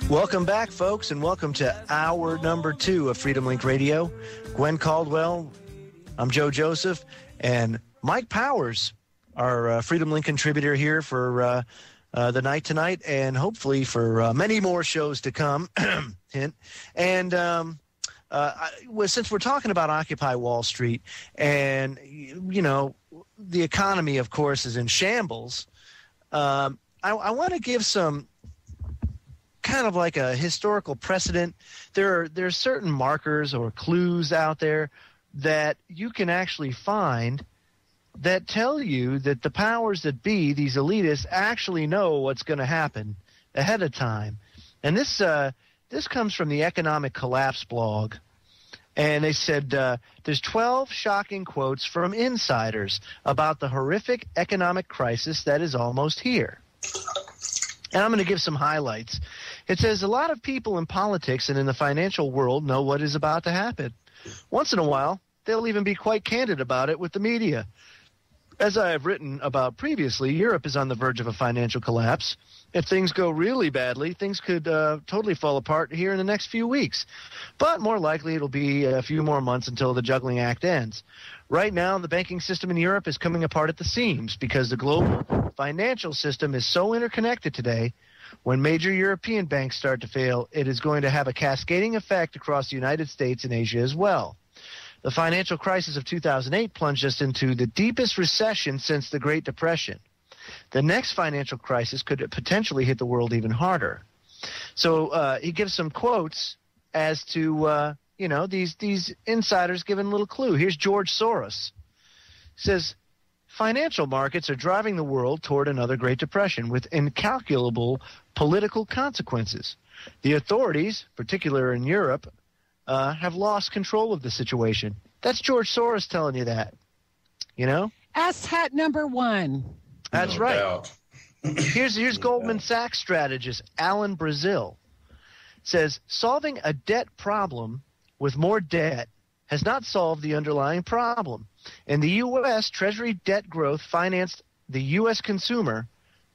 Welcome back, folks, and welcome to hour number 2 of Freedom Link Radio. Gwen Caldwell, I'm Joe Joseph, and Mike Powers, our Freedom Link contributor here for the night tonight, and hopefully for many more shows to come. Hint. And since we're talking about Occupy Wall Street, and, you know, the economy, of course, is in shambles, I want to give some kind of like a historical precedent. There's certain markers or clues out there that you can actually find that tell you that the powers that be, these elitists, actually know what's going to happen ahead of time. And this comes from the Economic Collapse blog. And they said there's 12 shocking quotes from insiders about the horrific economic crisis that is almost here. And I'm going to give some highlights. It says, a lot of people in politics and in the financial world know what is about to happen. Once in a while, they'll even be quite candid about it with the media. As I have written about previously, Europe is on the verge of a financial collapse. If things go really badly, things could totally fall apart here in the next few weeks. But more likely, it'll be a few more months until the juggling act ends. Right now, the banking system in Europe is coming apart at the seams because the global financial system is so interconnected today. When major European banks start to fail, it is going to have a cascading effect across the United States and Asia as well. The financial crisis of 2008 plunged us into the deepest recession since the Great Depression. The next financial crisis could potentially hit the world even harder. So he gives some quotes as to, these insiders giving a little clue. Here's George Soros. He says, financial markets are driving the world toward another Great Depression with incalculable political consequences. The authorities, particularly in Europe, have lost control of the situation. That's George Soros telling you that, you know? Asshat number 1. That's No right. doubt. Here's Goldman Sachs strategist Alan Brazil. Says, solving a debt problem with more debt has not solved the underlying problem. In the U.S., Treasury debt growth financed the U.S. consumer,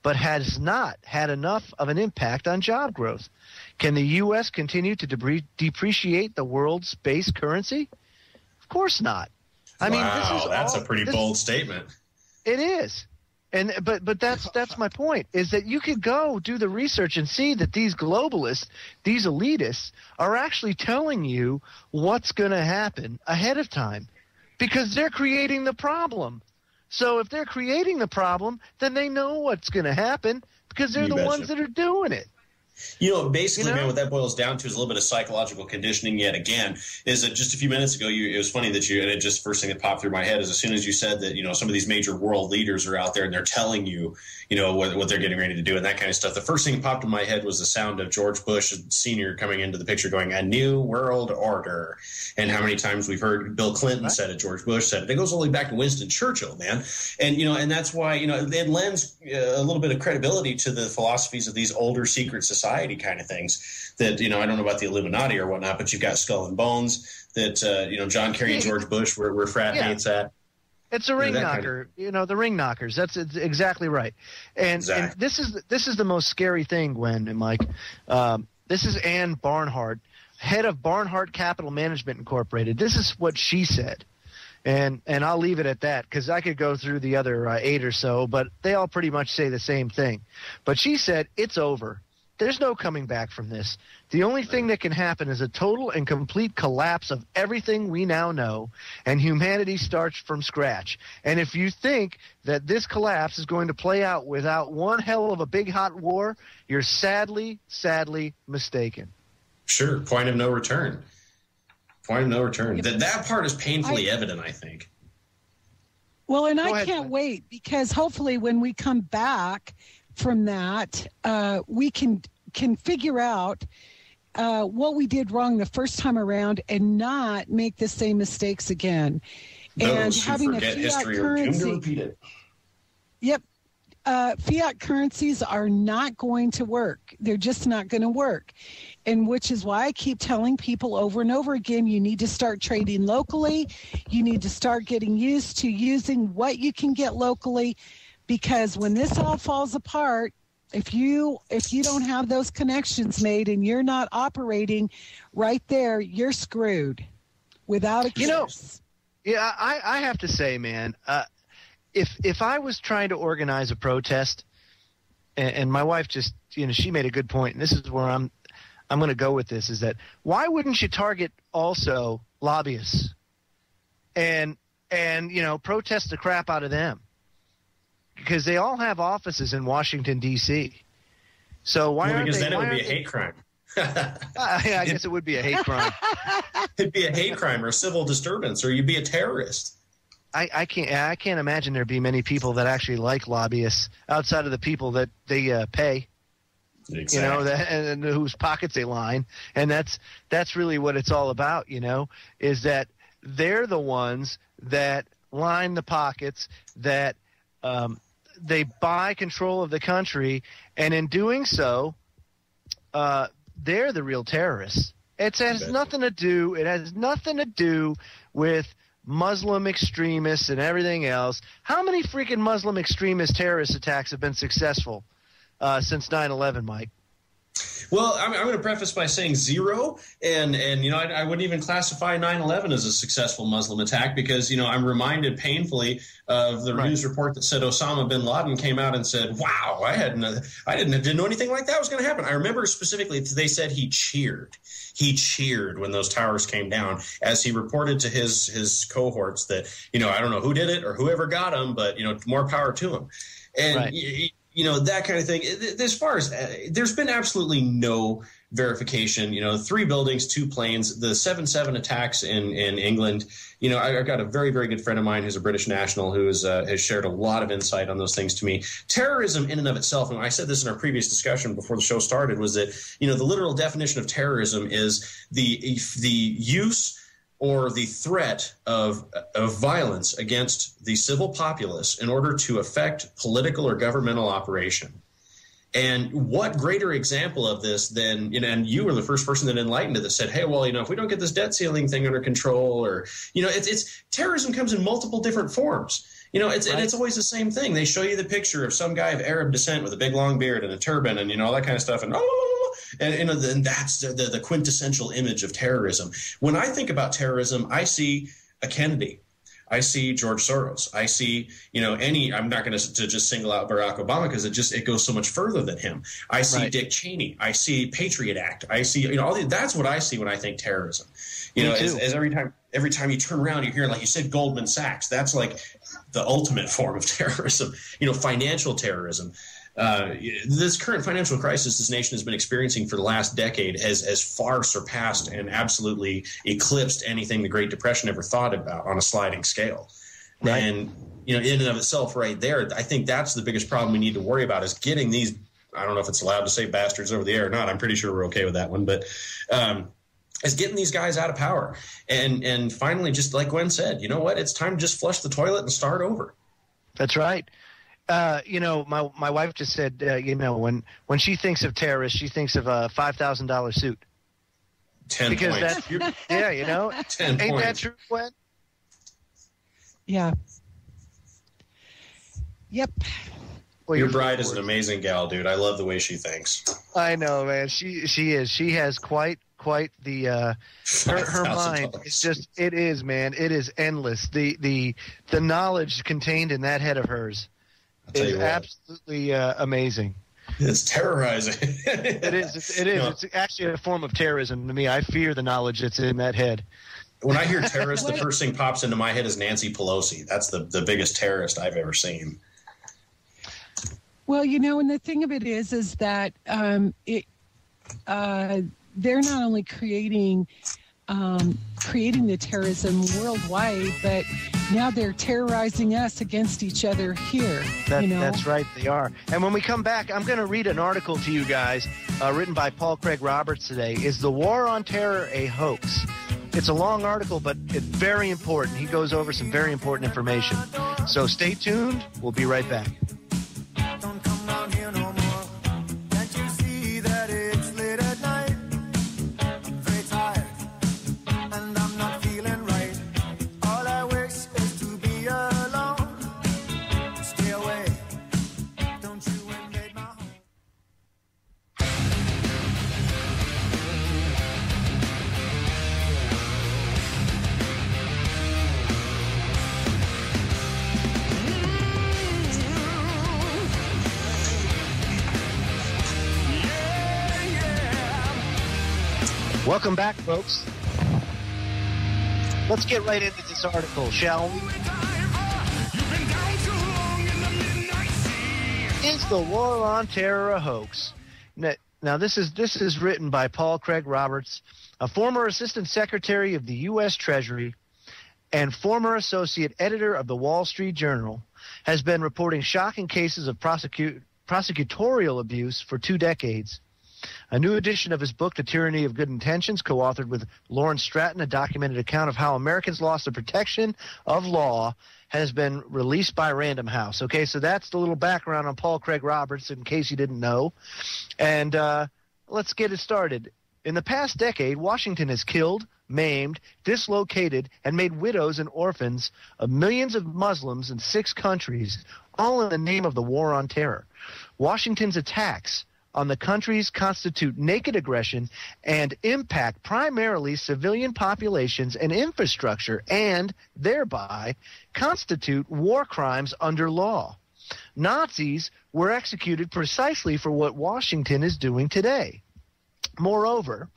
but has not had enough of an impact on job growth. Can the U.S. continue to depreciate the world's base currency? Of course not. I mean, that's a pretty bold statement. It is. But that's my point, is that you could go do the research and see that these globalists, these elitists, are actually telling you what's going to happen ahead of time because they're creating the problem. So if they're creating the problem, then they know what's going to happen because they're the ones that are doing it. Basically, man, what that boils down to is a little bit of psychological conditioning yet again. Is that just a few minutes ago, it was funny that and it just first thing that popped through my head is as soon as you said that, some of these major world leaders are out there and they're telling you, what they're getting ready to do and that kind of stuff. The first thing that popped in my head was the sound of George Bush Sr. coming into the picture going, a new world order. And how many times we've heard Bill Clinton said it, George Bush said it. It goes all the way back to Winston Churchill, man. And, and that's why, it lends a little bit of credibility to the philosophies of these older secret society kind of things that, I don't know about the Illuminati or whatnot, but you've got Skull and Bones that, John Kerry and George Bush were frat mates at. It's a ring knocker, the ring knockers. That's exactly right. And this is the most scary thing, Gwen and Mike. This is Ann Barnhart, head of Barnhart Capital Management Incorporated. This is what she said. And I'll leave it at that because I could go through the other 8 or so, but they all pretty much say the same thing. But she said it's over. There's no coming back from this. The only thing that can happen is a total and complete collapse of everything we now know, and humanity starts from scratch. And if you think that this collapse is going to play out without one hell of a big hot war, you're sadly, sadly mistaken. Sure. Point of no return. Point of no return. That part is painfully evident, I think. Well, and I can't wait because hopefully when we come back from that, we can figure out what we did wrong the first time around and not make the same mistakes again. Those and having who forget history are doomed to repeat it. Yep. Fiat currencies are not going to work. They're just not going to work. And which is why I keep telling people over and over again, you need to start trading locally. You need to start getting used to using what you can get locally, because when this all falls apart, If you don't have those connections made and you're not operating right there, you're screwed without a kiss. Yeah, I have to say, man, if I was trying to organize a protest, and my wife just, she made a good point, and this is where I'm going to go with this, is that why wouldn't you target also lobbyists and protest the crap out of them? Because they all have offices in Washington, D.C. So why aren't they? Because then it would be a hate crime. Yeah, I guess it would be a hate crime. It'd be a hate crime or a civil disturbance, or you'd be a terrorist. I can't imagine there'd be many people that actually like lobbyists outside of the people that they pay. Exactly. And whose pockets they line, and that's really what it's all about. Is that they're the ones that line the pockets, that they buy control of the country, and in doing so, they're the real terrorists. It has nothing to do with Muslim extremists and everything else. How many freaking Muslim extremist terrorist attacks have been successful since 9/11, Mike? Well, I'm going to preface by saying zero, and I wouldn't even classify 9/11 as a successful Muslim attack because I'm reminded painfully of the news report that said Osama bin Laden came out and said, "Wow, I didn't know anything like that was going to happen." I remember specifically they said he cheered. He cheered when those towers came down, as he reported to his cohorts that I don't know who did it or whoever got him, but more power to him. And that kind of thing. As far as there's been absolutely no verification. 3 buildings, 2 planes, the 7/7 attacks in England. I've got a very, very good friend of mine who's a British national who has shared a lot of insight on those things to me. Terrorism in and of itself, and I said this in our previous discussion before the show started, was that the literal definition of terrorism is the use or the threat of violence against the civil populace in order to affect political or governmental operation. And what greater example of this than, and you were the first person that enlightened it, that said, hey, well, if we don't get this debt ceiling thing under control, or, it's terrorism comes in multiple different forms. And it's always the same thing. They show you the picture of some guy of Arab descent with a big long beard and a turban and, all that kind of stuff. And that's the quintessential image of terrorism. When I think about terrorism, I see a Kennedy. I see George Soros. I see, I'm not going to just single out Barack Obama because it goes so much further than him. I see Dick Cheney. I see Patriot Act. I see, that's what I see when I think terrorism. As every time you turn around, you hear, like you said, Goldman Sachs. That's like the ultimate form of terrorism. Financial terrorism. This current financial crisis this nation has been experiencing for the last decade has far surpassed and absolutely eclipsed anything the Great Depression ever thought about on a sliding scale. Right. And, in and of itself right there, I think that's the biggest problem we need to worry about is getting these, I don't know if it's allowed to say bastards over the air or not. I'm pretty sure we're okay with that one. But is getting these guys out of power. And finally, just like Gwen said, you know what? It's time to just flush the toilet and start over. That's right. My wife just said, when she thinks of terrorists, she thinks of a $5,000 suit. 10 because points. That's 10 ain't points. that true, Gwen? Yeah. Yep. Well, your bride is an amazing gal, dude. I love the way she thinks. I know, man. She is. She has quite the her mind. It's just it is, man. It is endless. The knowledge contained in that head of hers is absolutely amazing. It's terrorizing. It is. It is. It's actually a form of terrorism to me. I fear the knowledge that's in that head. When I hear terrorist, the first thing pops into my head is Nancy Pelosi. That's the biggest terrorist I've ever seen. Well, and the thing of it is that they're not only creating the terrorism worldwide, but now they're terrorizing us against each other here. That's right, they are. And when we come back, I'm going to read an article to you guys written by Paul Craig Roberts today. Is the war on terror a hoax? It's a long article, but it's very important. He goes over some very important information. So stay tuned. We'll be right back. Welcome back, folks. Let's get right into this article, shall we? Is the war on terror a hoax? Now, this is written by Paul Craig Roberts, a former Assistant Secretary of the U.S. Treasury and former associate editor of the Wall Street Journal, has been reporting shocking cases of prosecutorial abuse for 2 decades. A new edition of his book, The Tyranny of Good Intentions, co-authored with Lawrence Stratton, a documented account of how Americans lost the protection of law, has been released by Random House. Okay, so that's the little background on Paul Craig Roberts, in case you didn't know. And let's get it started. In the past decade, Washington has killed, maimed, dislocated, and made widows and orphans of millions of Muslims in 6 countries, all in the name of the war on terror. Washington's attacks on the countries constitute naked aggression and impact primarily civilian populations and infrastructure, and thereby constitute war crimes under law. Nazis were executed precisely for what Washington is doing today. Moreover,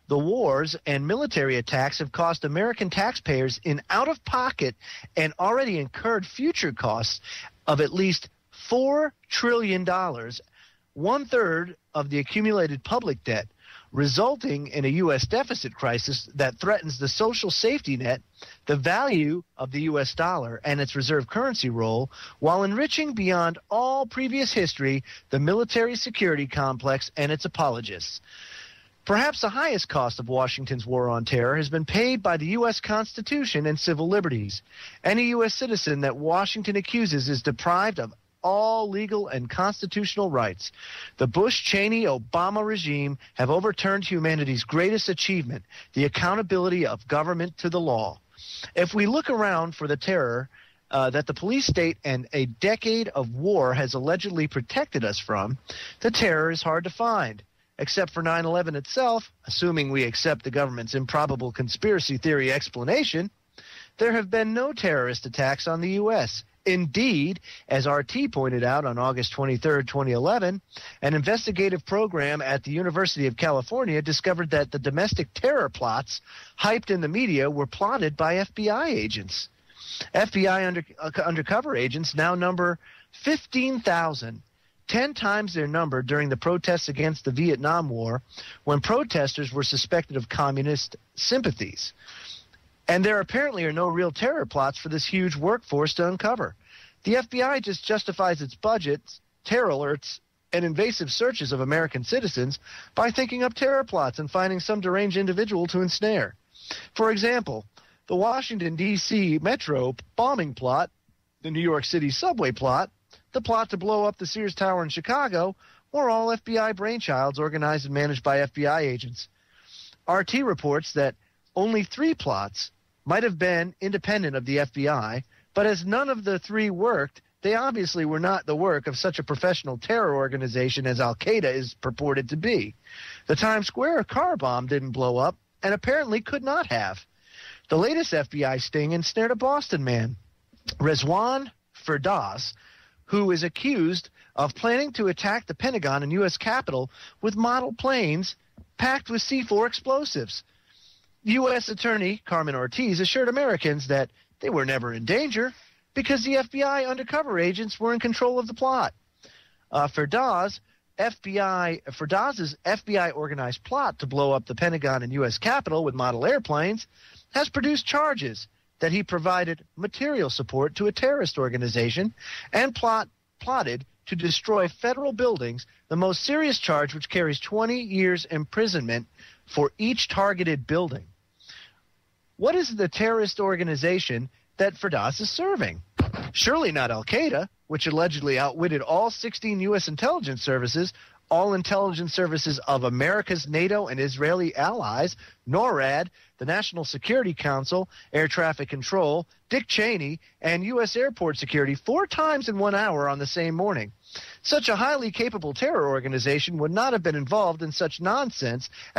the wars and military attacks have cost American taxpayers in out-of-pocket and already incurred future costs of at least $4 trillion, 1/3 of the accumulated public debt, resulting in a U.S. deficit crisis that threatens the social safety net, the value of the U.S. dollar, and its reserve currency role, while enriching beyond all previous history the military security complex and its apologists. Perhaps the highest cost of Washington's war on terror has been paid by the U.S. Constitution and civil liberties. Any U.S. citizen that Washington accuses is deprived of all legal and constitutional rights. The Bush-Cheney-Obama regime have overturned humanity's greatest achievement, the accountability of government to the law. If we look around for the terror that the police state and a decade of war has allegedly protected us from, the terror is hard to find. Except for 9/11 itself, assuming we accept the government's improbable conspiracy theory explanation, there have been no terrorist attacks on the U.S. Indeed, as RT pointed out on August 23, 2011, an investigative program at the University of California discovered that the domestic terror plots hyped in the media were plotted by FBI agents. FBI undercover agents now number 15,000. 10 times their number during the protests against the Vietnam War, when protesters were suspected of communist sympathies. And there apparently are no real terror plots for this huge workforce to uncover. The FBI just justifies its budgets, terror alerts, and invasive searches of American citizens by thinking up terror plots and finding some deranged individual to ensnare. For example, the Washington, D.C. Metro bombing plot, the New York City subway plot, the plot to blow up the Sears Tower in Chicago were all FBI brainchilds organized and managed by FBI agents. RT reports that only 3 plots might have been independent of the FBI, but as none of the 3 worked, they obviously were not the work of such a professional terror organization as Al-Qaeda is purported to be. The Times Square car bomb didn't blow up, and apparently could not have. The latest FBI sting ensnared a Boston man, Rizwan Firdaus, who is accused of planning to attack the Pentagon and U.S. Capitol with model planes packed with C4 explosives. U.S. Attorney Carmen Ortiz assured Americans that they were never in danger because the FBI undercover agents were in control of the plot. Firdaus's FBI-organized plot to blow up the Pentagon and U.S. Capitol with model airplanes has produced charges that he provided material support to a terrorist organization and plotted to destroy federal buildings, the most serious charge which carries 20 years imprisonment for each targeted building. What is the terrorist organization that Firdaus is serving? Surely not Al-Qaeda, which allegedly outwitted all 16 U.S. intelligence services, all intelligence services of America's NATO and Israeli allies, NORAD, the National Security Council, Air Traffic Control, Dick Cheney, and U.S. Airport Security 4 times in 1 hour on the same morning. Such a highly capable terror organization would not have been involved in such nonsense as a